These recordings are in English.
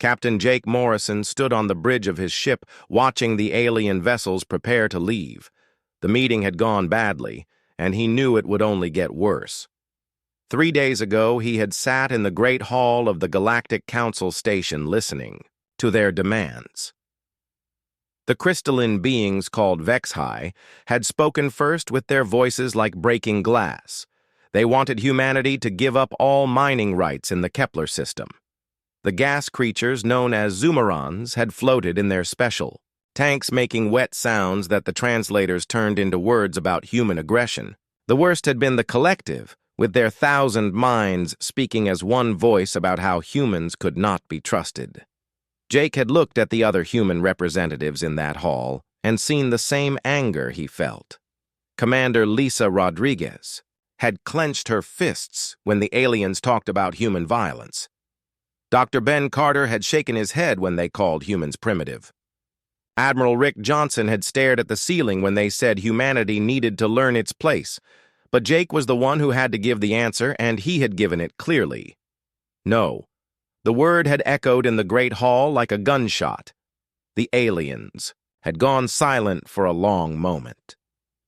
Captain Jake Morrison stood on the bridge of his ship, watching the alien vessels prepare to leave. The meeting had gone badly, and he knew it would only get worse. 3 days ago, he had sat in the great hall of the Galactic Council station listening to their demands. The crystalline beings called Vexhi had spoken first with their voices like breaking glass. They wanted humanity to give up all mining rights in the Kepler system. The gas creatures known as Zoomerons had floated in their special tanks, making wet sounds that the translators turned into words about human aggression. The worst had been the collective, with their 1,000 minds speaking as one voice about how humans could not be trusted. Jake had looked at the other human representatives in that hall and seen the same anger he felt. Commander Lisa Rodriguez had clenched her fists when the aliens talked about human violence. Dr. Ben Carter had shaken his head when they called humans primitive. Admiral Rick Johnson had stared at the ceiling when they said humanity needed to learn its place, but Jake was the one who had to give the answer, and he had given it clearly. No. The word had echoed in the great hall like a gunshot. The aliens had gone silent for a long moment.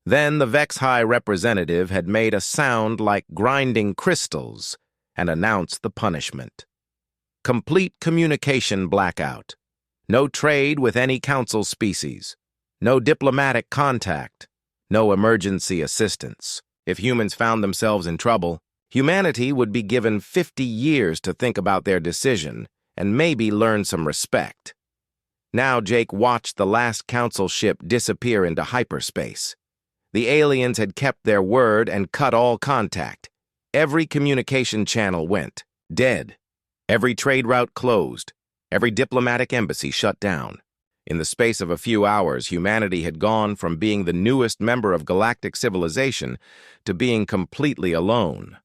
Then the Vexhi representative had made a sound like grinding crystals and announced the punishment. Complete communication blackout. No trade with any council species. No diplomatic contact. No emergency assistance. If humans found themselves in trouble, humanity would be given 50 years to think about their decision and maybe learn some respect. Now Jake watched the last council ship disappear into hyperspace. The aliens had kept their word and cut all contact. Every communication channel went dead. Every trade route closed. Every diplomatic embassy shut down. In the space of a few hours, humanity had gone from being the newest member of galactic civilization to being completely alone.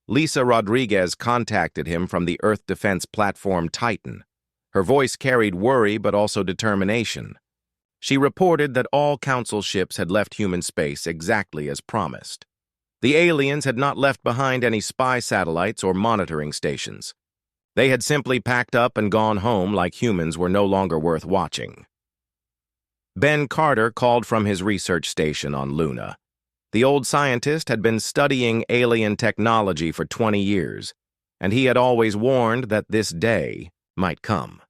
Lisa Rodriguez contacted him from the Earth defense platform Titan. Her voice carried worry but also determination. She reported that all council ships had left human space exactly as promised. The aliens had not left behind any spy satellites or monitoring stations. They had simply packed up and gone home like humans were no longer worth watching. Ben Carter called from his research station on Luna. The old scientist had been studying alien technology for 20 years, and he had always warned that this day might come.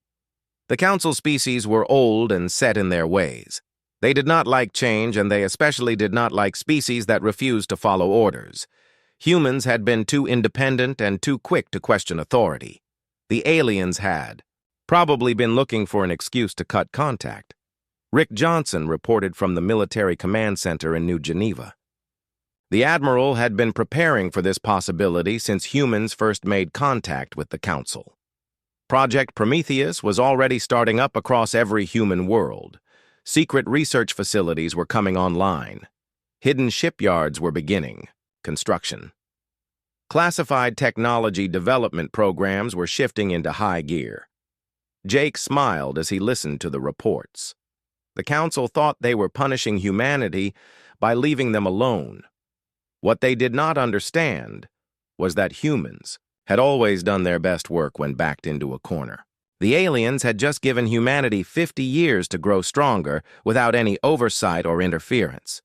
The council species were old and set in their ways. They did not like change, and they especially did not like species that refused to follow orders. Humans had been too independent and too quick to question authority. The aliens had probably been looking for an excuse to cut contact. Rick Johnson reported from the Military Command Center in New Geneva. The Admiral had been preparing for this possibility since humans first made contact with the Council. Project Prometheus was already starting up across every human world. Secret research facilities were coming online. Hidden shipyards were beginning construction. Classified technology development programs were shifting into high gear. Jake smiled as he listened to the reports. The Council thought they were punishing humanity by leaving them alone. What they did not understand was that humans had always done their best work when backed into a corner. The aliens had just given humanity 50 years to grow stronger without any oversight or interference.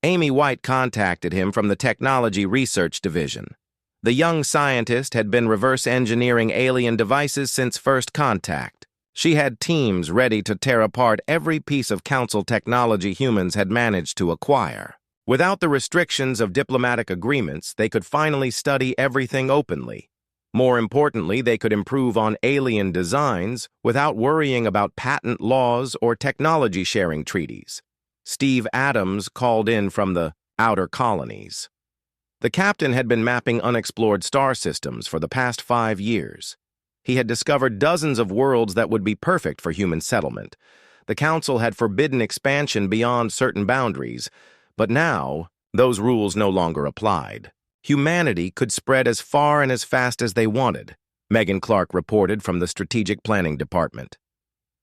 Amy White contacted him from the Technology Research Division. The young scientist had been reverse engineering alien devices since first contact. She had teams ready to tear apart every piece of Council technology humans had managed to acquire. Without the restrictions of diplomatic agreements, they could finally study everything openly. More importantly, they could improve on alien designs without worrying about patent laws or technology sharing treaties. Steve Adams called in from the outer colonies. The captain had been mapping unexplored star systems for the past 5 years. He had discovered dozens of worlds that would be perfect for human settlement. The Council had forbidden expansion beyond certain boundaries, but now those rules no longer applied. Humanity could spread as far and as fast as they wanted, Megan Clark reported from the Strategic Planning Department.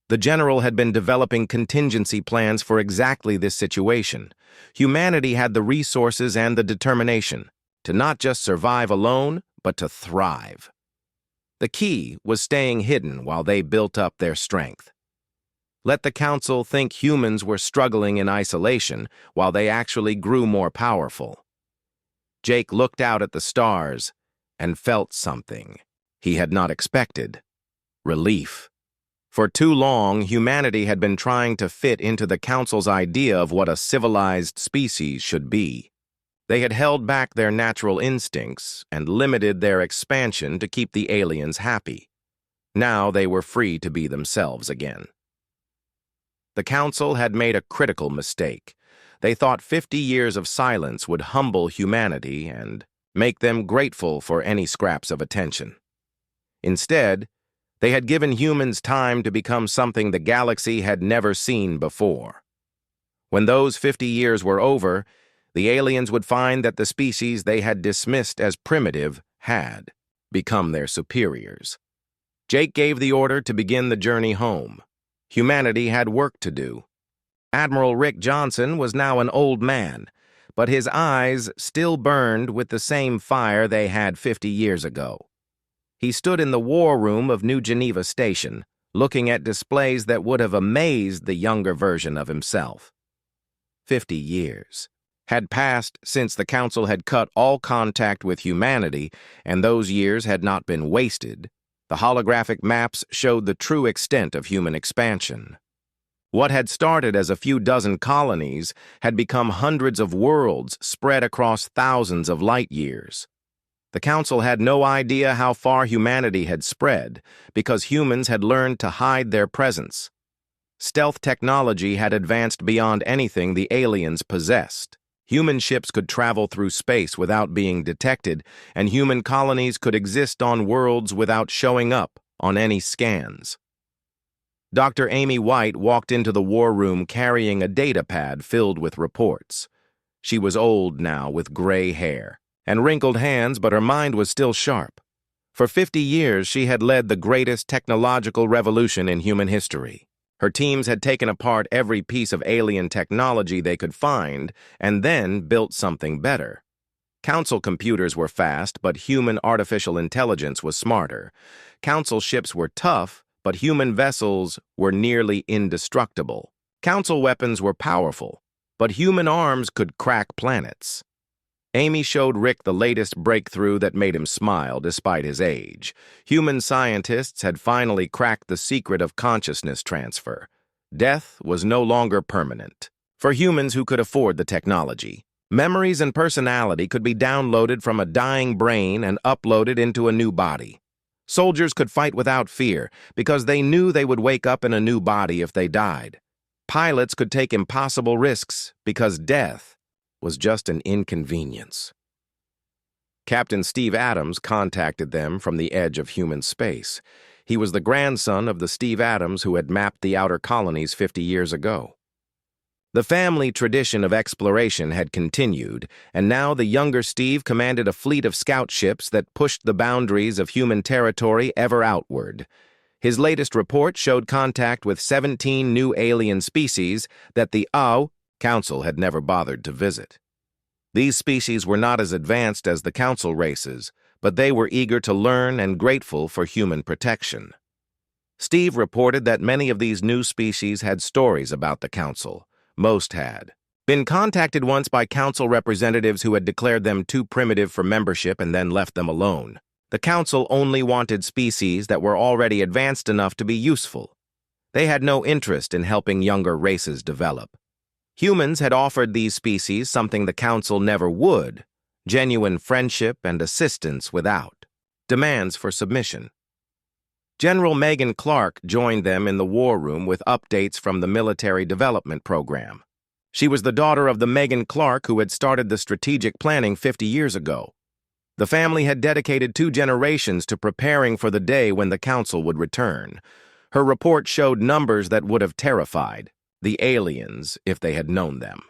The general had been developing contingency plans for exactly this situation. Humanity had the resources and the determination to not just survive alone, but to thrive. The key was staying hidden while they built up their strength. Let the Council think humans were struggling in isolation while they actually grew more powerful. Jake looked out at the stars and felt something he had not expected: relief. For too long, humanity had been trying to fit into the Council's idea of what a civilized species should be. They had held back their natural instincts and limited their expansion to keep the aliens happy. Now they were free to be themselves again. The Council had made a critical mistake. They thought 50 years of silence would humble humanity and make them grateful for any scraps of attention. Instead, they had given humans time to become something the galaxy had never seen before. When those 50 years were over, the aliens would find that the species they had dismissed as primitive had become their superiors. Jake gave the order to begin the journey home. Humanity had work to do. Admiral Rick Johnson was now an old man, but his eyes still burned with the same fire they had 50 years ago. He stood in the war room of New Geneva Station, looking at displays that would have amazed the younger version of himself. 50 years had passed since the Council had cut all contact with humanity, and those years had not been wasted. The holographic maps showed the true extent of human expansion. What had started as a few dozen colonies had become hundreds of worlds spread across thousands of light years. The Council had no idea how far humanity had spread because humans had learned to hide their presence. Stealth technology had advanced beyond anything the aliens possessed. Human ships could travel through space without being detected, and human colonies could exist on worlds without showing up on any scans. Dr. Amy White walked into the war room carrying a data pad filled with reports. She was old now, with gray hair and wrinkled hands, but her mind was still sharp. For 50 years, she had led the greatest technological revolution in human history. Her teams had taken apart every piece of alien technology they could find and then built something better. Council computers were fast, but human artificial intelligence was smarter. Council ships were tough, but human vessels were nearly indestructible. Council weapons were powerful, but human arms could crack planets. Amy showed Rick the latest breakthrough that made him smile despite his age. Human scientists had finally cracked the secret of consciousness transfer. Death was no longer permanent. For humans who could afford the technology, memories and personality could be downloaded from a dying brain and uploaded into a new body. Soldiers could fight without fear because they knew they would wake up in a new body if they died. Pilots could take impossible risks because death was just an inconvenience. Captain Steve Adams contacted them from the edge of human space. He was the grandson of the Steve Adams who had mapped the outer colonies 50 years ago. The family tradition of exploration had continued, and now the younger Steve commanded a fleet of scout ships that pushed the boundaries of human territory ever outward. His latest report showed contact with 17 new alien species that the Council had never bothered to visit. These species were not as advanced as the Council races, but they were eager to learn and grateful for human protection. Steve reported that many of these new species had stories about the Council. Most had been contacted once by Council representatives who had declared them too primitive for membership and then left them alone. The Council only wanted species that were already advanced enough to be useful. They had no interest in helping younger races develop. Humans had offered these species something the Council never would: genuine friendship and assistance without demands for submission. General Megan Clark joined them in the war room with updates from the military development program. She was the daughter of the Megan Clark who had started the strategic planning 50 years ago. The family had dedicated 2 generations to preparing for the day when the Council would return. Her report showed numbers that would have terrified the aliens if they had known them.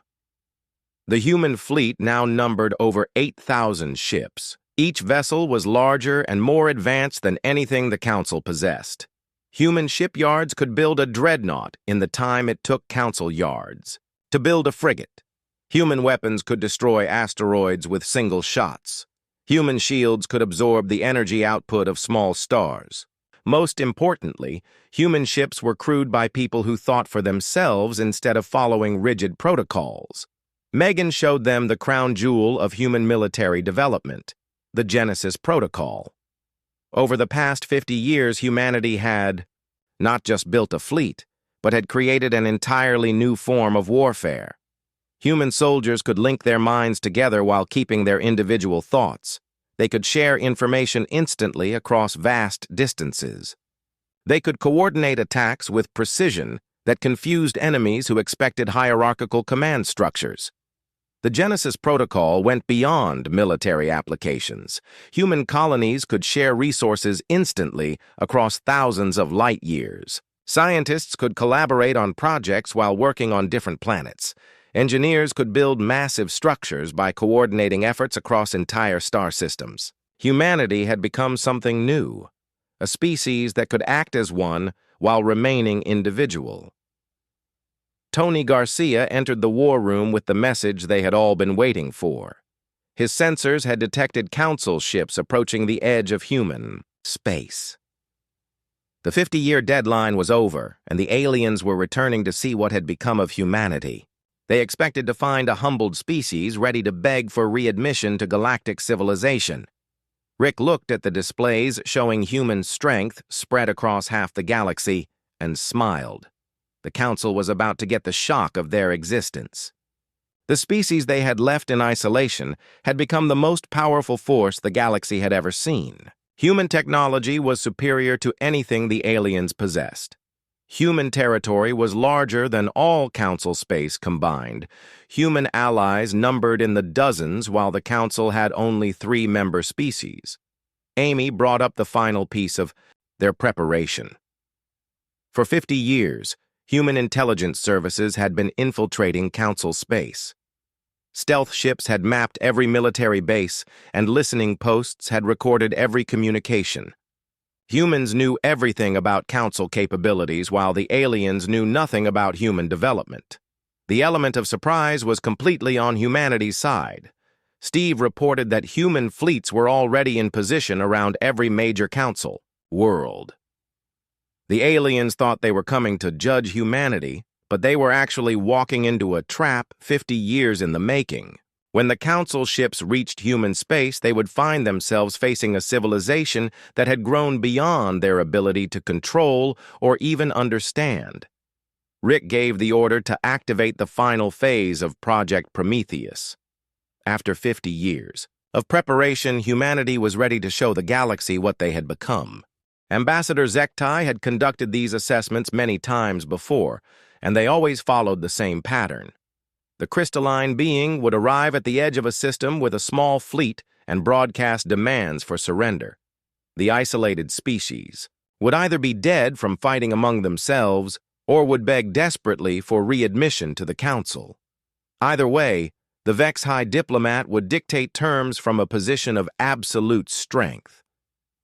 The human fleet now numbered over 8,000 ships. Each vessel was larger and more advanced than anything the Council possessed. Human shipyards could build a dreadnought in the time it took Council yards to build a frigate. Human weapons could destroy asteroids with single shots. Human shields could absorb the energy output of small stars. Most importantly, human ships were crewed by people who thought for themselves instead of following rigid protocols. Megan showed them the crown jewel of human military development, the Genesis Protocol. Over the past 50 years, humanity had not just built a fleet, but had created an entirely new form of warfare. Human soldiers could link their minds together while keeping their individual thoughts. They could share information instantly across vast distances. They could coordinate attacks with precision that confused enemies who expected hierarchical command structures. The Genesis Protocol went beyond military applications. Human colonies could share resources instantly across thousands of light years. Scientists could collaborate on projects while working on different planets. Engineers could build massive structures by coordinating efforts across entire star systems. Humanity had become something new, a species that could act as one while remaining individual. Tony Garcia entered the war room with the message they had all been waiting for. His sensors had detected Council ships approaching the edge of human space. The 50-year deadline was over, and the aliens were returning to see what had become of humanity. They expected to find a humbled species ready to beg for readmission to galactic civilization. Rick looked at the displays showing human strength spread across half the galaxy and smiled. The Council was about to get the shock of their existence. The species they had left in isolation had become the most powerful force the galaxy had ever seen. Human technology was superior to anything the aliens possessed. Human territory was larger than all Council space combined. Human allies numbered in the dozens, while the Council had only 3 member species. Amy brought up the final piece of their preparation. For 50 years, human intelligence services had been infiltrating Council space. Stealth ships had mapped every military base, and listening posts had recorded every communication. Humans knew everything about Council capabilities, while the aliens knew nothing about human development. The element of surprise was completely on humanity's side. Steve reported that human fleets were already in position around every major Council world. The aliens thought they were coming to judge humanity, but they were actually walking into a trap 50 years in the making. When the Council ships reached human space, they would find themselves facing a civilization that had grown beyond their ability to control or even understand. Rick gave the order to activate the final phase of Project Prometheus. After 50 years of preparation, humanity was ready to show the galaxy what they had become. Ambassador Zektai had conducted these assessments many times before, and they always followed the same pattern. The crystalline being would arrive at the edge of a system with a small fleet and broadcast demands for surrender. The isolated species would either be dead from fighting among themselves or would beg desperately for readmission to the Council. Either way, the Vex High diplomat would dictate terms from a position of absolute strength.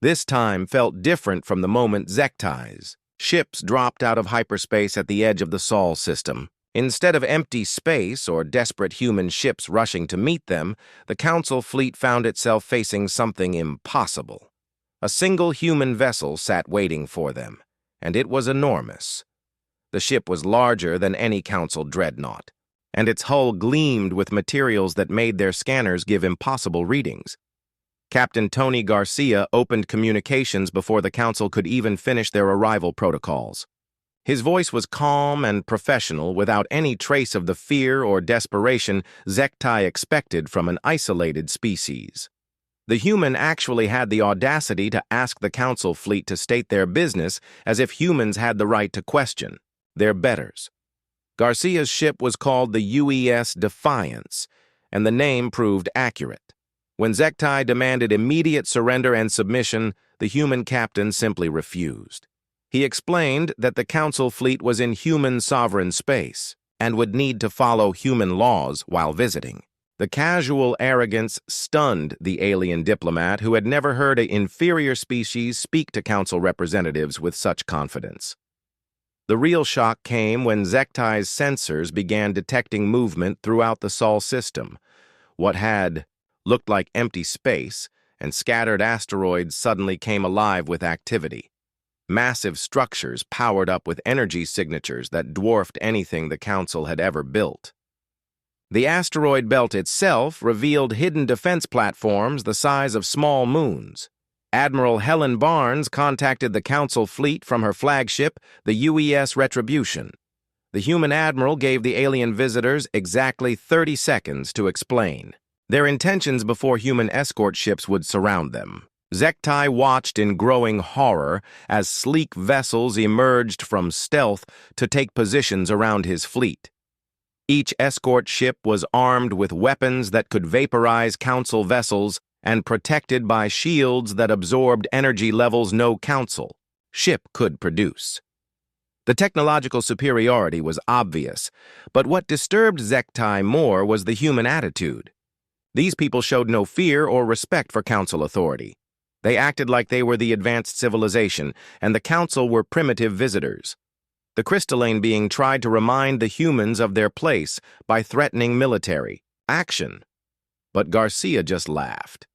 This time felt different from the moment Zektai's ships dropped out of hyperspace at the edge of the Sol system. Instead of empty space or desperate human ships rushing to meet them, the Council fleet found itself facing something impossible. A single human vessel sat waiting for them, and it was enormous. The ship was larger than any Council dreadnought, and its hull gleamed with materials that made their scanners give impossible readings. Captain Tony Garcia opened communications before the Council could even finish their arrival protocols. His voice was calm and professional, without any trace of the fear or desperation Zektai expected from an isolated species. The human actually had the audacity to ask the Council fleet to state their business, as if humans had the right to question their betters. Garcia's ship was called the UES Defiance, and the name proved accurate. When Zektai demanded immediate surrender and submission, the human captain simply refused. He explained that the Council fleet was in human sovereign space and would need to follow human laws while visiting. The casual arrogance stunned the alien diplomat, who had never heard an inferior species speak to Council representatives with such confidence. The real shock came when Zektai's sensors began detecting movement throughout the Sol system. What had looked like empty space and scattered asteroids suddenly came alive with activity. Massive structures powered up with energy signatures that dwarfed anything the Council had ever built. The asteroid belt itself revealed hidden defense platforms the size of small moons. Admiral Helen Barnes contacted the Council fleet from her flagship, the UES Retribution. The human admiral gave the alien visitors exactly 30 seconds to explain their intentions before human escort ships would surround them. Zektai watched in growing horror as sleek vessels emerged from stealth to take positions around his fleet. Each escort ship was armed with weapons that could vaporize Council vessels and protected by shields that absorbed energy levels no Council ship could produce. The technological superiority was obvious, but what disturbed Zektai more was the human attitude. These people showed no fear or respect for Council authority. They acted like they were the advanced civilization, and the Council were primitive visitors. The crystalline being tried to remind the humans of their place by threatening military action. But Garcia just laughed.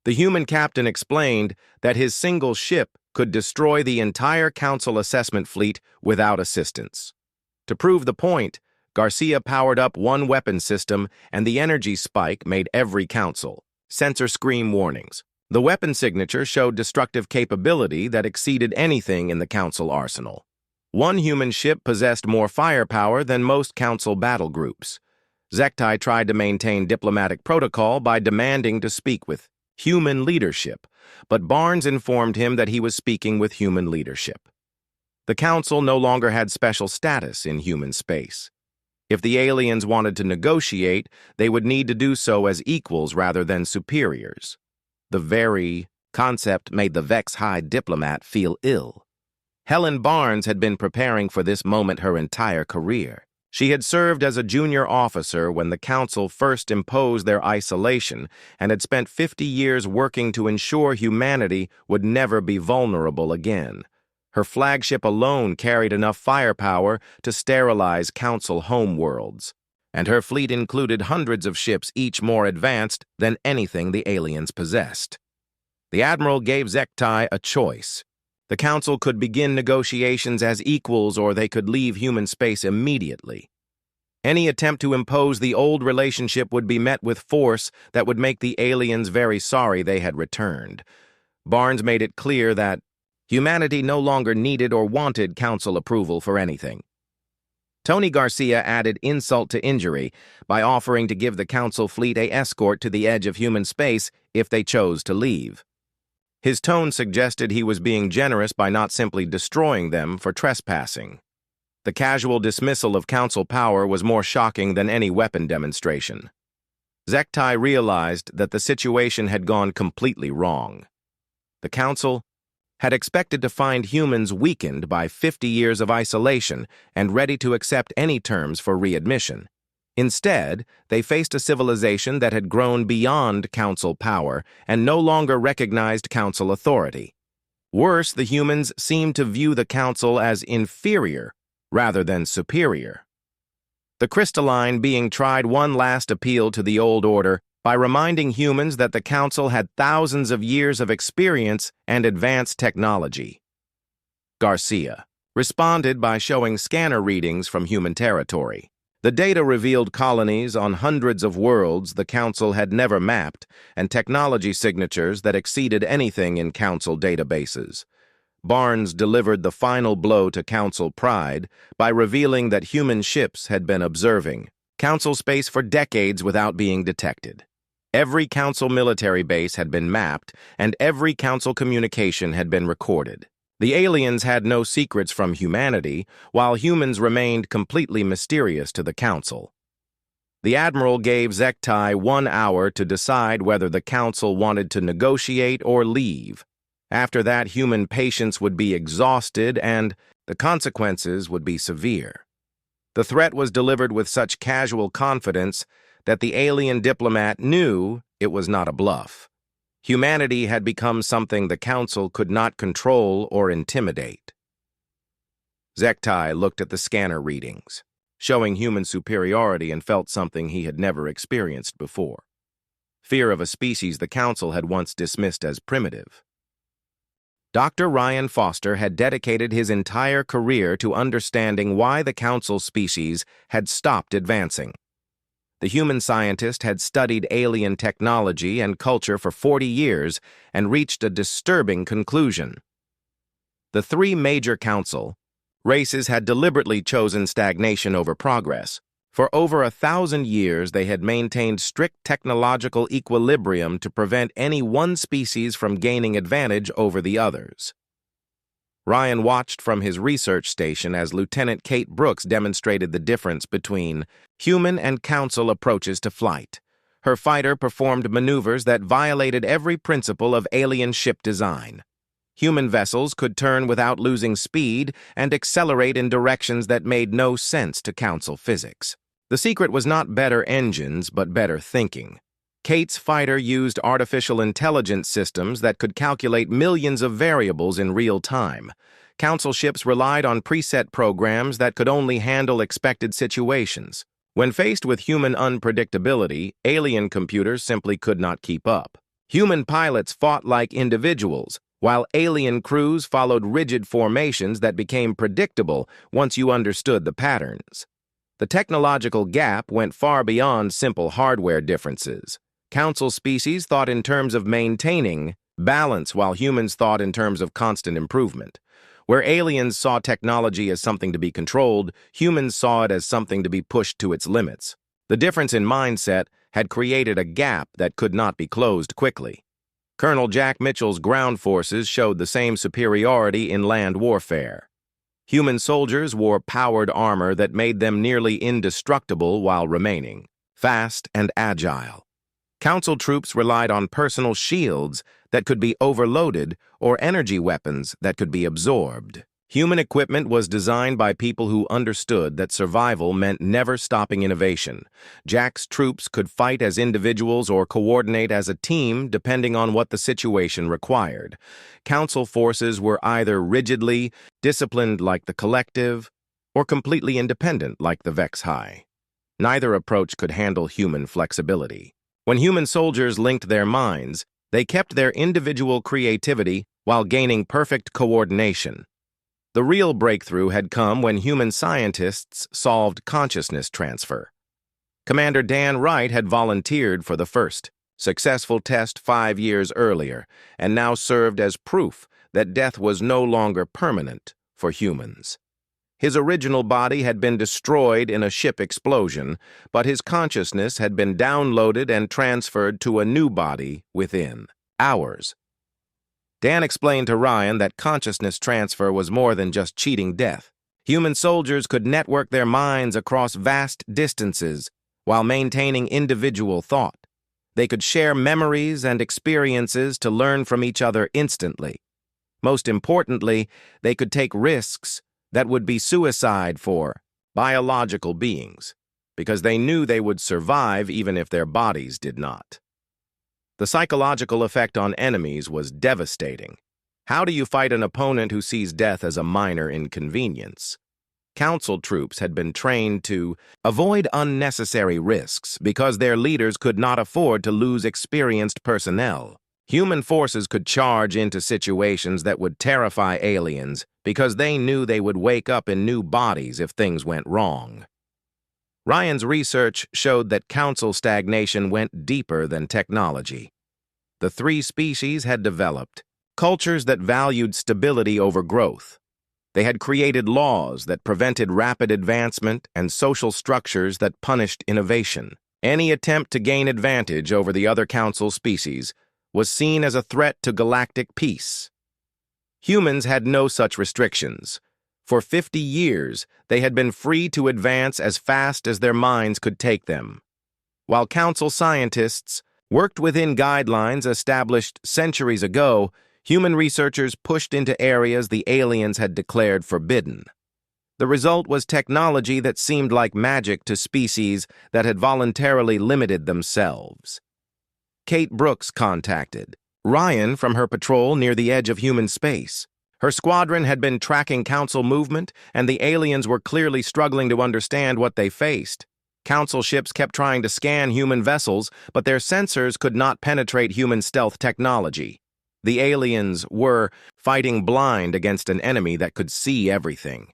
The human captain explained that his single ship could destroy the entire Council assessment fleet without assistance. To prove the point, Garcia powered up one weapon system, and the energy spike made every Council sensor scream warnings. The weapon signature showed destructive capability that exceeded anything in the Council arsenal. One human ship possessed more firepower than most Council battle groups. Zektai tried to maintain diplomatic protocol by demanding to speak with human leadership, but Barnes informed him that he was speaking with human leadership. The Council no longer had special status in human space. If the aliens wanted to negotiate, they would need to do so as equals rather than superiors. The very concept made the Vex High diplomat feel ill. Helen Barnes had been preparing for this moment her entire career. She had served as a junior officer when the Council first imposed their isolation and had spent 50 years working to ensure humanity would never be vulnerable again. Her flagship alone carried enough firepower to sterilize Council homeworlds, and her fleet included hundreds of ships, each more advanced than anything the aliens possessed. The Admiral gave Zektai a choice. The Council could begin negotiations as equals, or they could leave human space immediately. Any attempt to impose the old relationship would be met with force that would make the aliens very sorry they had returned. Barnes made it clear that humanity no longer needed or wanted Council approval for anything. Tony Garcia added insult to injury by offering to give the Council fleet an escort to the edge of human space if they chose to leave. His tone suggested he was being generous by not simply destroying them for trespassing. The casual dismissal of Council power was more shocking than any weapon demonstration. Zektai realized that the situation had gone completely wrong. The Council had expected to find humans weakened by 50 years of isolation and ready to accept any terms for readmission. Instead, they faced a civilization that had grown beyond Council power and no longer recognized Council authority. Worse, the humans seemed to view the Council as inferior rather than superior. The crystalline being tried one last appeal to the old order by reminding humans that the Council had thousands of years of experience and advanced technology. Garcia responded by showing scanner readings from human territory. The data revealed colonies on hundreds of worlds the Council had never mapped and technology signatures that exceeded anything in Council databases. Barnes delivered the final blow to Council pride by revealing that human ships had been observing Council space for decades without being detected. Every Council military base had been mapped, and every Council communication had been recorded. The aliens had no secrets from humanity, while humans remained completely mysterious to the Council. The Admiral gave Zektai 1 hour to decide whether the Council wanted to negotiate or leave. After that, human patience would be exhausted and the consequences would be severe. The threat was delivered with such casual confidence that the alien diplomat knew it was not a bluff. Humanity had become something the Council could not control or intimidate. Zektai looked at the scanner readings, showing human superiority, and felt something he had never experienced before. fear of a species the Council had once dismissed as primitive. Dr. Ryan Foster had dedicated his entire career to understanding why the Council species had stopped advancing. The human scientist had studied alien technology and culture for 40 years and reached a disturbing conclusion. The three major Council races had deliberately chosen stagnation over progress. For over 1,000 years, they had maintained strict technological equilibrium to prevent any one species from gaining advantage over the others. Ryan watched from his research station as Lieutenant Kate Brooks demonstrated the difference between human and Council approaches to flight. Her fighter performed maneuvers that violated every principle of alien ship design. Human vessels could turn without losing speed and accelerate in directions that made no sense to Council physics. The secret was not better engines, but better thinking. Kate's fighter used artificial intelligence systems that could calculate millions of variables in real time. Council ships relied on preset programs that could only handle expected situations. When faced with human unpredictability, alien computers simply could not keep up. Human pilots fought like individuals, while alien crews followed rigid formations that became predictable once you understood the patterns. The technological gap went far beyond simple hardware differences. Council species thought in terms of maintaining balance, while humans thought in terms of constant improvement. Where aliens saw technology as something to be controlled, humans saw it as something to be pushed to its limits. The difference in mindset had created a gap that could not be closed quickly. Colonel Jack Mitchell's ground forces showed the same superiority in land warfare. Human soldiers wore powered armor that made them nearly indestructible while remaining fast and agile. Council troops relied on personal shields that could be overloaded or energy weapons that could be absorbed. Human equipment was designed by people who understood that survival meant never stopping innovation. Jack's troops could fight as individuals or coordinate as a team depending on what the situation required. Council forces were either rigidly disciplined like the Collective or completely independent like the Vex High. Neither approach could handle human flexibility. When human soldiers linked their minds, they kept their individual creativity while gaining perfect coordination. The real breakthrough had come when human scientists solved consciousness transfer. Commander Dan Wright had volunteered for the first successful test 5 years earlier and now served as proof that death was no longer permanent for humans. His original body had been destroyed in a ship explosion, but his consciousness had been downloaded and transferred to a new body within hours. Dan explained to Ryan that consciousness transfer was more than just cheating death. Human soldiers could network their minds across vast distances while maintaining individual thought. They could share memories and experiences to learn from each other instantly. Most importantly, they could take risks that would be suicide for biological beings, because they knew they would survive even if their bodies did not. The psychological effect on enemies was devastating. How do you fight an opponent who sees death as a minor inconvenience? Council troops had been trained to avoid unnecessary risks because their leaders could not afford to lose experienced personnel. Human forces could charge into situations that would terrify aliens because they knew they would wake up in new bodies if things went wrong. Ryan's research showed that Council stagnation went deeper than technology. The three species had developed cultures that valued stability over growth. They had created laws that prevented rapid advancement and social structures that punished innovation. Any attempt to gain advantage over the other Council species was seen as a threat to galactic peace. Humans had no such restrictions. For 50 years, they had been free to advance as fast as their minds could take them. While Council scientists worked within guidelines established centuries ago, human researchers pushed into areas the aliens had declared forbidden. The result was technology that seemed like magic to species that had voluntarily limited themselves. Kate Brooks contacted Ryan from her patrol near the edge of human space. Her squadron had been tracking Council movement, and the aliens were clearly struggling to understand what they faced. Council ships kept trying to scan human vessels, but their sensors could not penetrate human stealth technology. The aliens were fighting blind against an enemy that could see everything.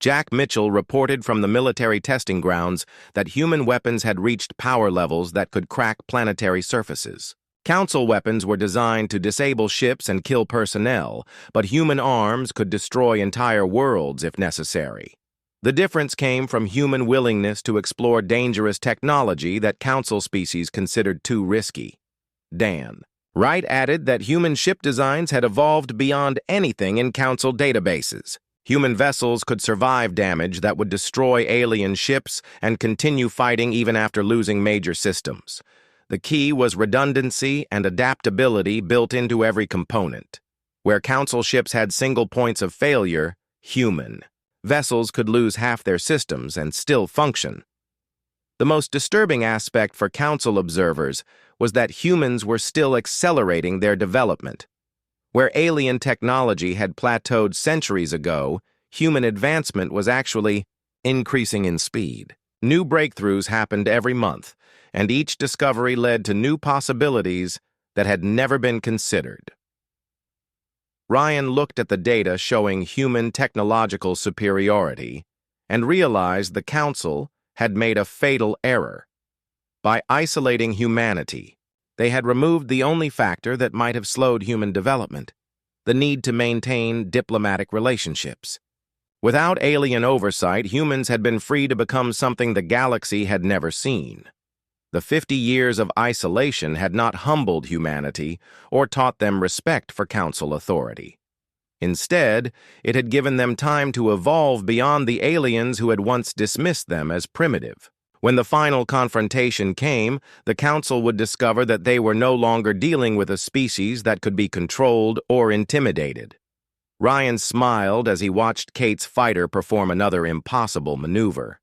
Jack Mitchell reported from the military testing grounds that human weapons had reached power levels that could crack planetary surfaces. Council weapons were designed to disable ships and kill personnel, but human arms could destroy entire worlds if necessary. The difference came from human willingness to explore dangerous technology that Council species considered too risky. Dan Wright added that human ship designs had evolved beyond anything in Council databases. Human vessels could survive damage that would destroy alien ships and continue fighting even after losing major systems. The key was redundancy and adaptability built into every component. Where Council ships had single points of failure, human vessels could lose half their systems and still function. The most disturbing aspect for Council observers was that humans were still accelerating their development. Where alien technology had plateaued centuries ago, human advancement was actually increasing in speed. New breakthroughs happened every month, and each discovery led to new possibilities that had never been considered. Ryan looked at the data showing human technological superiority and realized the Council had made a fatal error. By isolating humanity, they had removed the only factor that might have slowed human development, the need to maintain diplomatic relationships. Without alien oversight, humans had been free to become something the galaxy had never seen. The 50 years of isolation had not humbled humanity or taught them respect for Council authority. Instead, it had given them time to evolve beyond the aliens who had once dismissed them as primitive. When the final confrontation came, the Council would discover that they were no longer dealing with a species that could be controlled or intimidated. Ryan smiled as he watched Kate's fighter perform another impossible maneuver.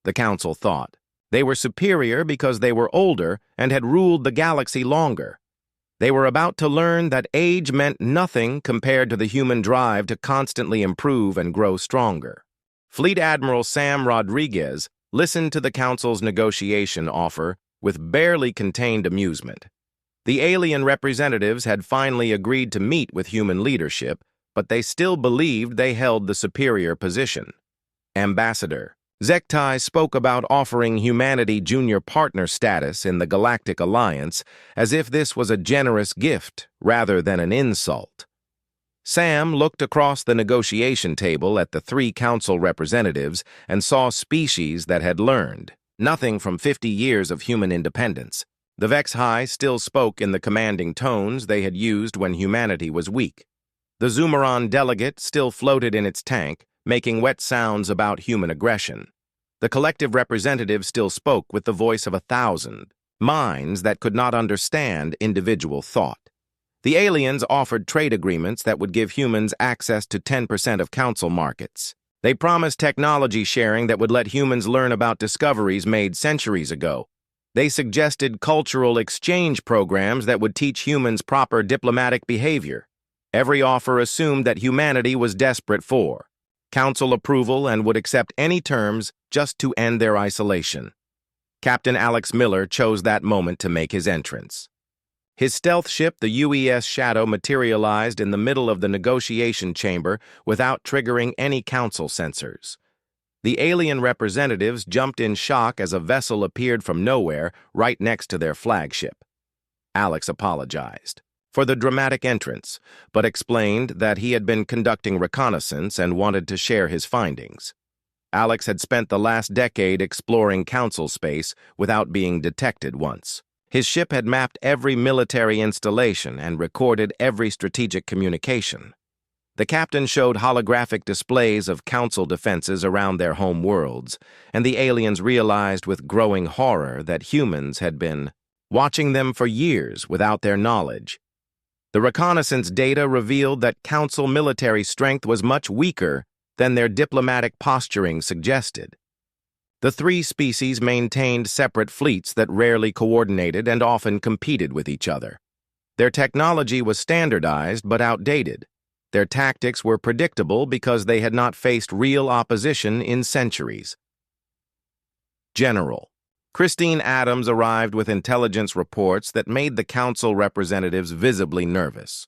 The Council thought. They were superior because they were older and had ruled the galaxy longer. They were about to learn that age meant nothing compared to the human drive to constantly improve and grow stronger. Fleet Admiral Sam Rodriguez listened to the Council's negotiation offer with barely contained amusement. The alien representatives had finally agreed to meet with human leadership, but they still believed they held the superior position. Ambassador Zektai spoke about offering humanity junior partner status in the Galactic Alliance as if this was a generous gift rather than an insult. Sam looked across the negotiation table at the 3 Council representatives and saw species that had learned nothing from 50 years of human independence. The Vex High still spoke in the commanding tones they had used when humanity was weak. The Zoomeron delegate still floated in its tank, making wet sounds about human aggression. The collective representative still spoke with the voice of 1,000 minds that could not understand individual thought. The aliens offered trade agreements that would give humans access to 10% of Council markets. They promised technology sharing that would let humans learn about discoveries made centuries ago. They suggested cultural exchange programs that would teach humans proper diplomatic behavior. Every offer assumed that humanity was desperate for Council approval and would accept any terms just to end their isolation. Captain Alex Miller chose that moment to make his entrance. His stealth ship, the UES Shadow, materialized in the middle of the negotiation chamber without triggering any Council sensors. The alien representatives jumped in shock as a vessel appeared from nowhere right next to their flagship. Alex apologized for the dramatic entrance, but explained that he had been conducting reconnaissance and wanted to share his findings. Alex had spent the last decade exploring Council space without being detected once. His ship had mapped every military installation and recorded every strategic communication. The captain showed holographic displays of Council defenses around their home worlds, and the aliens realized with growing horror that humans had been watching them for years without their knowledge. The reconnaissance data revealed that Council military strength was much weaker than their diplomatic posturing suggested. The 3 species maintained separate fleets that rarely coordinated and often competed with each other. Their technology was standardized but outdated. Their tactics were predictable because they had not faced real opposition in centuries. General Christine Adams arrived with intelligence reports that made the council representatives visibly nervous.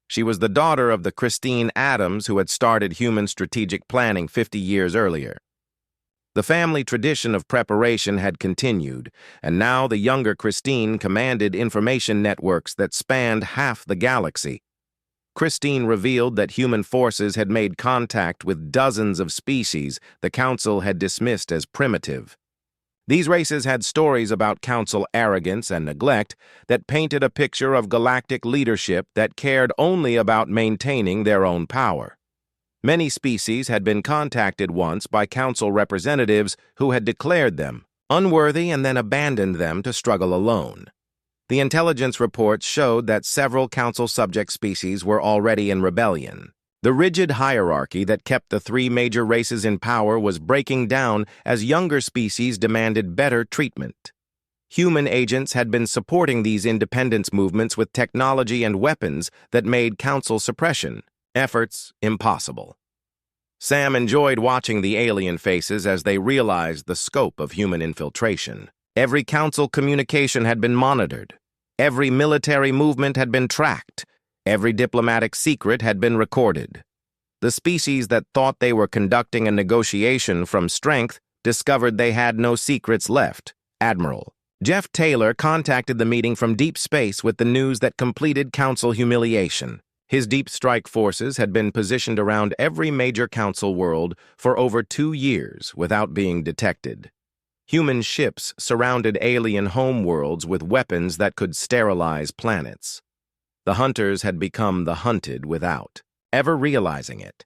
She was the daughter of the Christine Adams who had started human strategic planning 50 years earlier. The family tradition of preparation had continued, and now the younger Christine commanded information networks that spanned half the galaxy. Christine revealed that human forces had made contact with dozens of species the Council had dismissed as primitive. These races had stories about Council arrogance and neglect that painted a picture of galactic leadership that cared only about maintaining their own power. Many species had been contacted once by Council representatives who had declared them unworthy and then abandoned them to struggle alone. The intelligence reports showed that several Council subject species were already in rebellion. The rigid hierarchy that kept the three major races in power was breaking down as younger species demanded better treatment. Human agents had been supporting these independence movements with technology and weapons that made Council suppression efforts impossible. Sam enjoyed watching the alien faces as they realized the scope of human infiltration. Every Council communication had been monitored. Every military movement had been tracked. Every diplomatic secret had been recorded. The species that thought they were conducting a negotiation from strength discovered they had no secrets left. Admiral Jeff Taylor contacted the meeting from deep space with the news that completed Council humiliation. His deep strike forces had been positioned around every major Council world for over 2 years without being detected. Human ships surrounded alien homeworlds with weapons that could sterilize planets. The hunters had become the hunted without ever realizing it.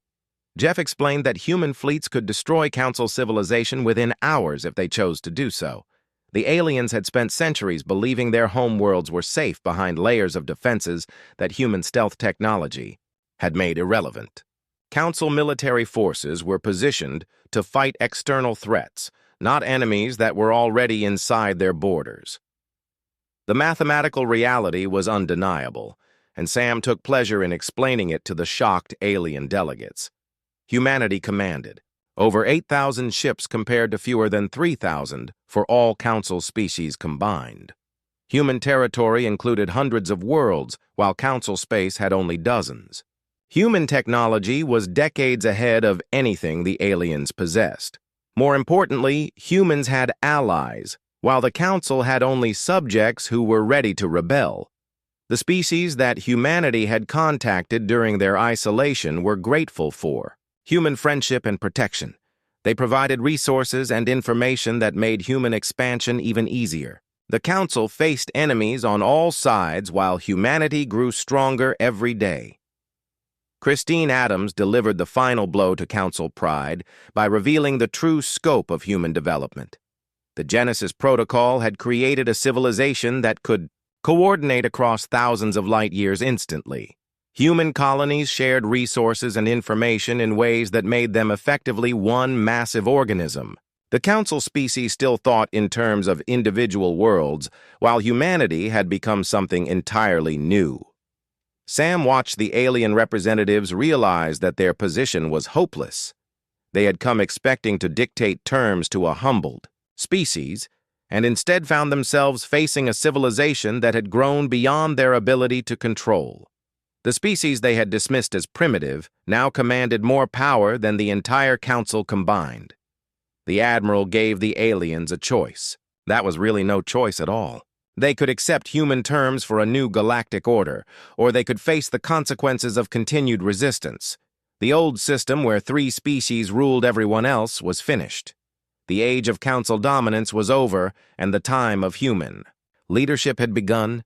Jeff explained that human fleets could destroy Council civilization within hours if they chose to do so. The aliens had spent centuries believing their homeworlds were safe behind layers of defenses that human stealth technology had made irrelevant. Council military forces were positioned to fight external threats, not enemies that were already inside their borders. The mathematical reality was undeniable, and Sam took pleasure in explaining it to the shocked alien delegates. Humanity commanded over 8,000 ships compared to fewer than 3,000 for all Council species combined. Human territory included hundreds of worlds, while Council space had only dozens. Human technology was decades ahead of anything the aliens possessed. More importantly, humans had allies, while the Council had only subjects who were ready to rebel. The species that humanity had contacted during their isolation were grateful for human friendship and protection. They provided resources and information that made human expansion even easier. The Council faced enemies on all sides while humanity grew stronger every day. Christine Adams delivered the final blow to Council pride by revealing the true scope of human development. The Genesis Protocol had created a civilization that could coordinate across thousands of light years instantly. Human colonies shared resources and information in ways that made them effectively one massive organism. The Council species still thought in terms of individual worlds, while humanity had become something entirely new. Sam watched the alien representatives realize that their position was hopeless. They had come expecting to dictate terms to a humbled species, and instead found themselves facing a civilization that had grown beyond their ability to control. The species they had dismissed as primitive now commanded more power than the entire Council combined. The Admiral gave the aliens a choice. That was really no choice at all. They could accept human terms for a new galactic order, or they could face the consequences of continued resistance. The old system where 3 species ruled everyone else was finished. The age of Council dominance was over, and the time of human leadership had begun.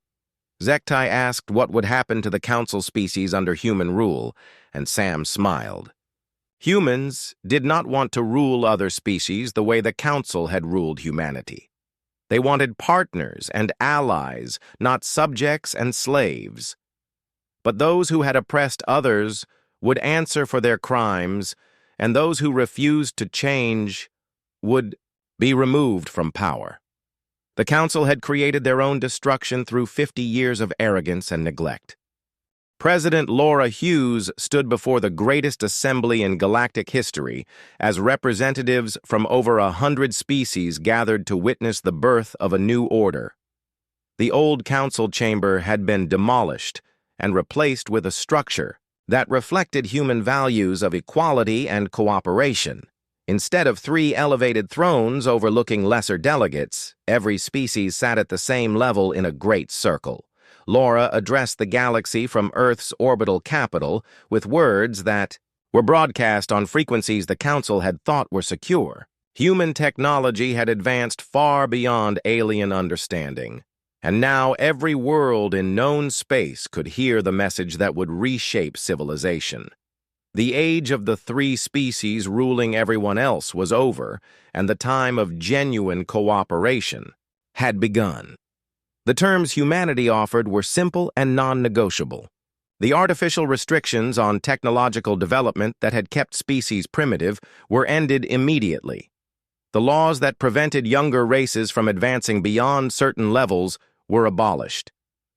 Zektai asked what would happen to the Council species under human rule, and Sam smiled. Humans did not want to rule other species the way the Council had ruled humanity. They wanted partners and allies, not subjects and slaves. But those who had oppressed others would answer for their crimes, and those who refused to change would be removed from power. The Council had created their own destruction through 50 years of arrogance and neglect. President Laura Hughes stood before the greatest assembly in galactic history as representatives from over 100 species gathered to witness the birth of a new order. The old council chamber had been demolished and replaced with a structure that reflected human values of equality and cooperation. Instead of 3 elevated thrones overlooking lesser delegates, every species sat at the same level in a great circle. Laura addressed the galaxy from Earth's orbital capital with words that were broadcast on frequencies the Council had thought were secure. Human technology had advanced far beyond alien understanding, and now every world in known space could hear the message that would reshape civilization. The age of the 3 species ruling everyone else was over, and the time of genuine cooperation had begun. The terms humanity offered were simple and non-negotiable. The artificial restrictions on technological development that had kept species primitive were ended immediately. The laws that prevented younger races from advancing beyond certain levels were abolished.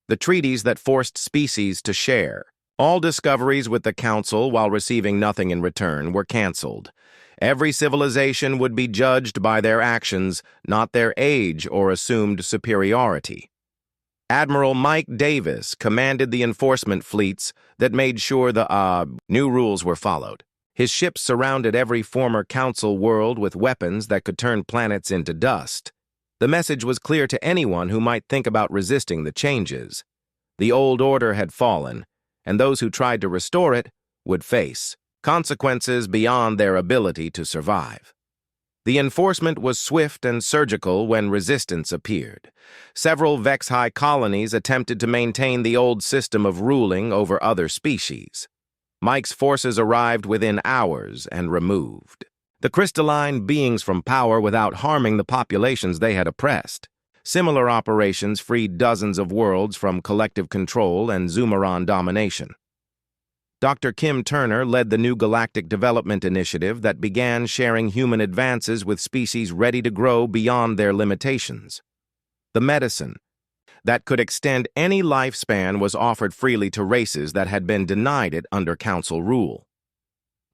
The treaties that forced species to share. All discoveries with the Council, while receiving nothing in return, were canceled. Every civilization would be judged by their actions, not their age or assumed superiority. Admiral Mike Davis commanded the enforcement fleets that made sure the new rules were followed. His ships surrounded every former Council world with weapons that could turn planets into dust. The message was clear to anyone who might think about resisting the changes. The old order had fallen, and those who tried to restore it would face consequences beyond their ability to survive. The enforcement was swift and surgical when resistance appeared. Several Vex-High colonies attempted to maintain the old system of ruling over other species. Mike's forces arrived within hours and removed the crystalline beings from power without harming the populations they had oppressed. Similar operations freed dozens of worlds from collective control and Zoomeron domination. Dr. Kim Turner led the new Galactic Development Initiative that began sharing human advances with species ready to grow beyond their limitations. The medicine that could extend any lifespan was offered freely to races that had been denied it under Council rule.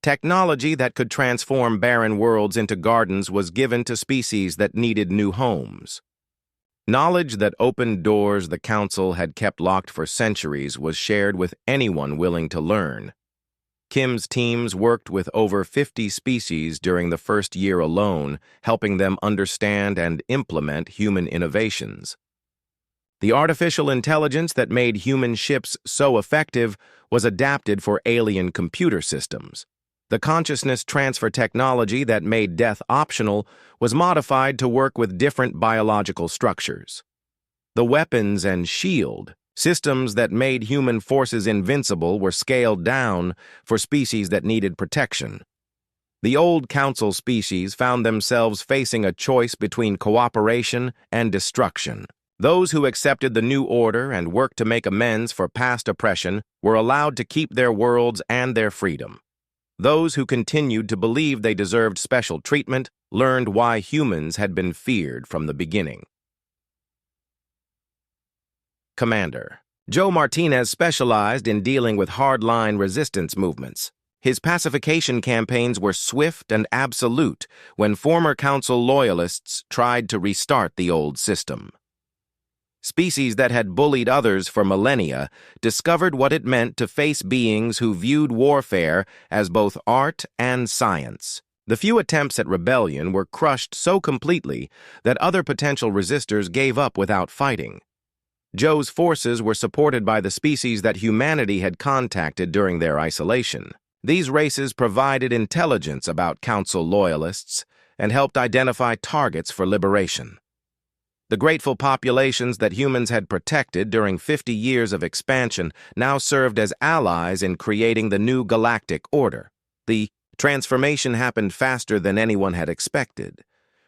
Technology that could transform barren worlds into gardens was given to species that needed new homes. Knowledge that opened doors the Council had kept locked for centuries was shared with anyone willing to learn. Kim's teams worked with over 50 species during the first year alone, helping them understand and implement human innovations. The artificial intelligence that made human ships so effective was adapted for alien computer systems. The consciousness transfer technology that made death optional was modified to work with different biological structures. The weapons and shield systems that made human forces invincible were scaled down for species that needed protection. The old Council species found themselves facing a choice between cooperation and destruction. Those who accepted the new order and worked to make amends for past oppression were allowed to keep their worlds and their freedom. Those who continued to believe they deserved special treatment learned why humans had been feared from the beginning. Commander Joe Martinez specialized in dealing with hardline resistance movements. His pacification campaigns were swift and absolute when former Council loyalists tried to restart the old system. Species that had bullied others for millennia discovered what it meant to face beings who viewed warfare as both art and science. The few attempts at rebellion were crushed so completely that other potential resistors gave up without fighting. Joe's forces were supported by the species that humanity had contacted during their isolation. These races provided intelligence about Council loyalists and helped identify targets for liberation. The grateful populations that humans had protected during 50 years of expansion now served as allies in creating the new galactic order. The transformation happened faster than anyone had expected.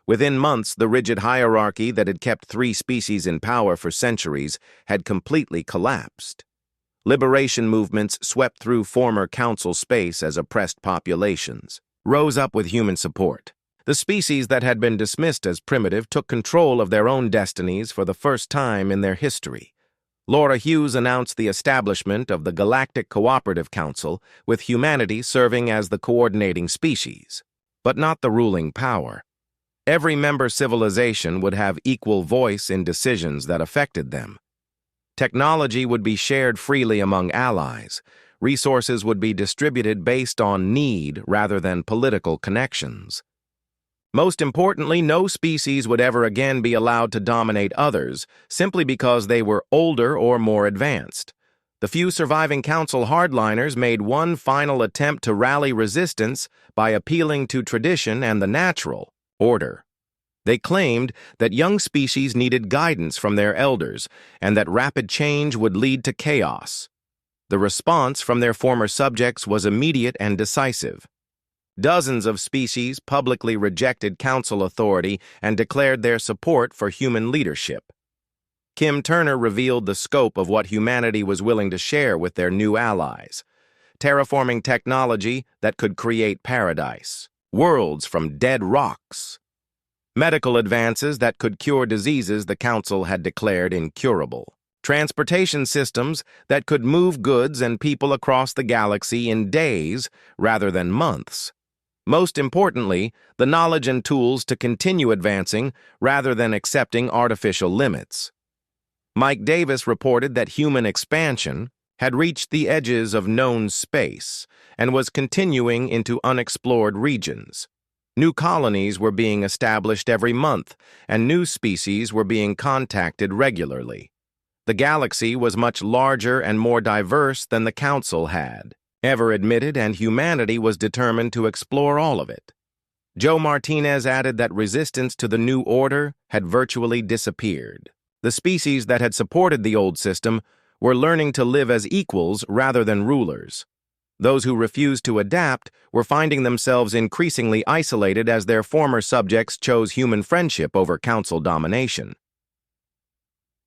Within months, the rigid hierarchy that had kept 3 species in power for centuries had completely collapsed. Liberation movements swept through former Council space as oppressed populations rose up with human support. The species that had been dismissed as primitive took control of their own destinies for the first time in their history. Laura Hughes announced the establishment of the Galactic Cooperative Council, with humanity serving as the coordinating species, but not the ruling power. Every member civilization would have equal voice in decisions that affected them. Technology would be shared freely among allies. Resources would be distributed based on need rather than political connections. Most importantly, no species would ever again be allowed to dominate others simply because they were older or more advanced. The few surviving Council hardliners made one final attempt to rally resistance by appealing to tradition and the natural order. They claimed that young species needed guidance from their elders and that rapid change would lead to chaos. The response from their former subjects was immediate and decisive. Dozens of species publicly rejected Council authority and declared their support for human leadership. Kim Turner revealed the scope of what humanity was willing to share with their new allies: terraforming technology that could create paradise, worlds from dead rocks, medical advances that could cure diseases the Council had declared incurable, transportation systems that could move goods and people across the galaxy in days rather than months. Most importantly, the knowledge and tools to continue advancing rather than accepting artificial limits. Mike Davis reported that human expansion had reached the edges of known space and was continuing into unexplored regions. New colonies were being established every month, and new species were being contacted regularly. The galaxy was much larger and more diverse than the Council had ever admitted, and humanity was determined to explore all of it. Joe Martinez added that resistance to the new order had virtually disappeared. The species that had supported the old system were learning to live as equals rather than rulers. Those who refused to adapt were finding themselves increasingly isolated as their former subjects chose human friendship over Council domination.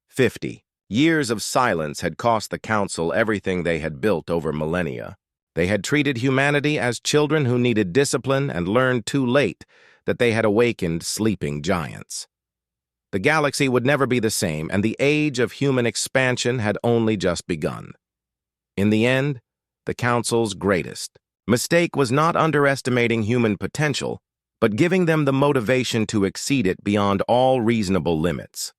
50. Years of silence had cost the Council everything they had built over millennia. They had treated humanity as children who needed discipline and learned too late that they had awakened sleeping giants. The galaxy would never be the same, and the age of human expansion had only just begun. In the end, the Council's greatest mistake was not underestimating human potential, but giving them the motivation to exceed it beyond all reasonable limits.